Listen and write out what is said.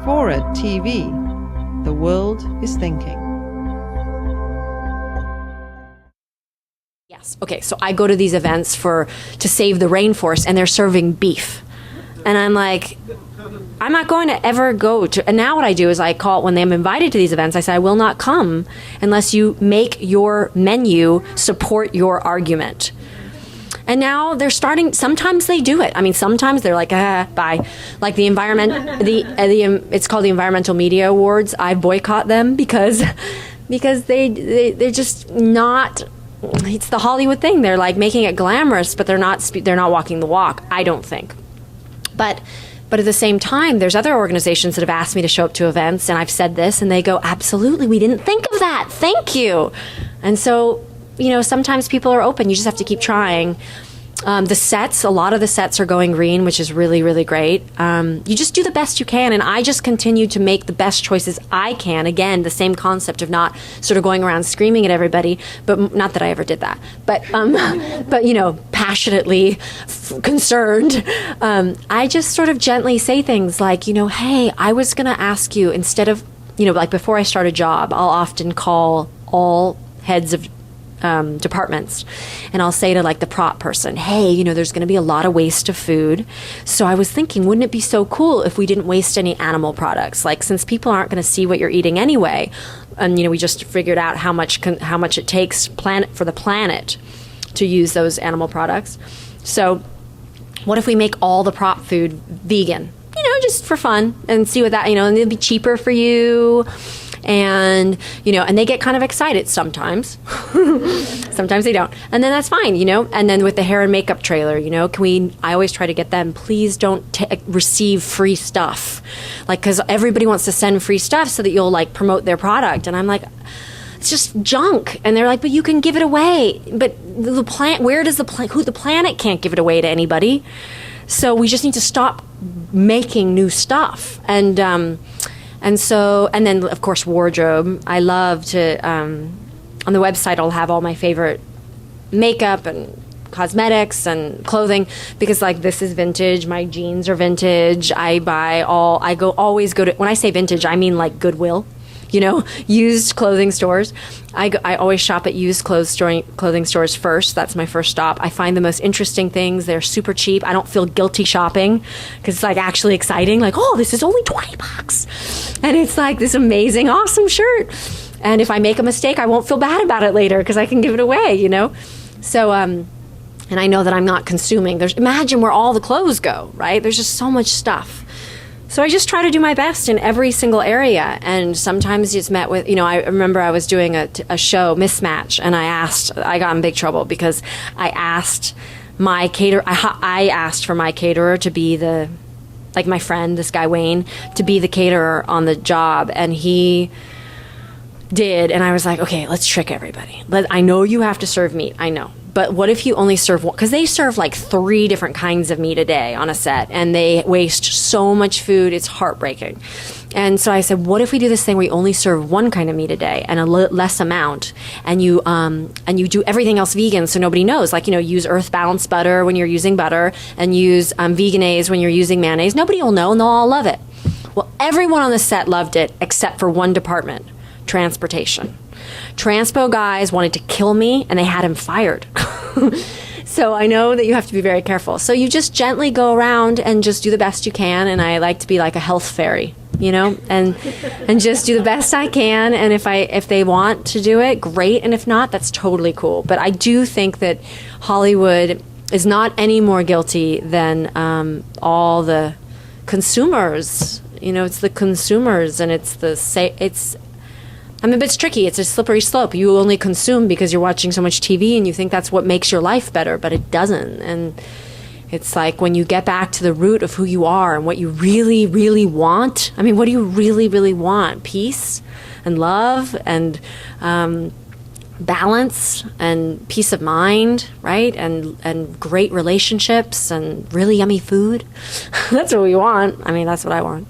FORA.tv. The world is thinking. Yes. Okay. So I go to these events to save the rainforest, and they're serving beef, and I'm like, I'm not going to ever go to. And now what I do is I call when I'm invited to these events. I say I will not come unless you make your menu support your argument. And now they're starting. Sometimes they do it. I mean, sometimes they're like, bye. Like the it's called the Environmental Media Awards. I boycott them because they're just not. It's the Hollywood thing. They're like making it glamorous, but they're not walking the walk. I don't think. But at the same time, there's other organizations that have asked me to show up to events, and I've said this, and they go, absolutely, we didn't think of that. Thank you. And so, sometimes people are open. You just have to keep trying. A lot of the sets are going green, which is really, really great. You just do the best you can, and I just continue to make the best choices I can. Again, the same concept of not sort of going around screaming at everybody, but not that I ever did that. But, passionately concerned. I just sort of gently say things like, hey, I was going to ask you, instead of, like before I start a job, I'll often call all heads of departments, and I'll say to like the prop person, hey, there's going to be a lot of waste of food, so I was thinking, wouldn't it be so cool if we didn't waste any animal products? Like, since people aren't going to see what you're eating anyway, and we just figured out how much it takes for the planet to use those animal products. So what if we make all the prop food vegan, just for fun, and see what that, and it'll be cheaper for you. And, and they get kind of excited sometimes. Sometimes they don't. And then that's fine, And then with the hair and makeup trailer, I always try to get them, please don't receive free stuff. Like, because everybody wants to send free stuff so that you'll, like, promote their product. And I'm like, it's just junk. And they're like, but you can give it away. But the planet can't give it away to anybody. So we just need to stop making new stuff. And then, of course, wardrobe. I love to, on the website, I'll have all my favorite makeup and cosmetics and clothing, because, like, this is vintage. My jeans are vintage. When I say vintage, I mean, like, Goodwill, used clothing stores. I always shop at used clothing stores first. That's my first stop. I find the most interesting things. They're super cheap. I don't feel guilty shopping because it's like actually exciting. Like, oh, this is only $20. And it's like this amazing, awesome shirt. And if I make a mistake, I won't feel bad about it later because I can give it away, So, and I know that I'm not consuming. Imagine where all the clothes go, right? There's just so much stuff. So I just try to do my best in every single area, and sometimes it's met with, I remember I was doing a show, Mismatch, and I got in big trouble because I asked my caterer, I asked for my caterer to be my friend, this guy Wayne, to be the caterer on the job, and he did, and I was like, okay, let's trick everybody. I know you have to serve meat, I know. But what if you only serve one? Because they serve like 3 different kinds of meat a day on a set, and they waste so much food, it's heartbreaking. And so I said, what if we do this thing where you only serve one kind of meat a day and a less amount, and you do everything else vegan so nobody knows? Like, use Earth Balance butter when you're using butter, and use Vegenaise when you're using mayonnaise. Nobody will know, and they'll all love it. Well, everyone on the set loved it except for one department, transportation. Transpo guys wanted to kill me, and they had him fired. So I know that you have to be very careful. So you just gently go around and just do the best you can. And I like to be like a health fairy, and just do the best I can. And if they want to do it, great. And if not, that's totally cool. But I do think that Hollywood is not any more guilty than all the consumers. It's the consumers, and it's tricky. It's a slippery slope. You only consume because you're watching so much TV and you think that's what makes your life better, but it doesn't. And it's like when you get back to the root of who you are and what you really, really want. I mean, what do you really, really want? Peace and love and balance and peace of mind, right? And great relationships and really yummy food. That's what we want. I mean, that's what I want.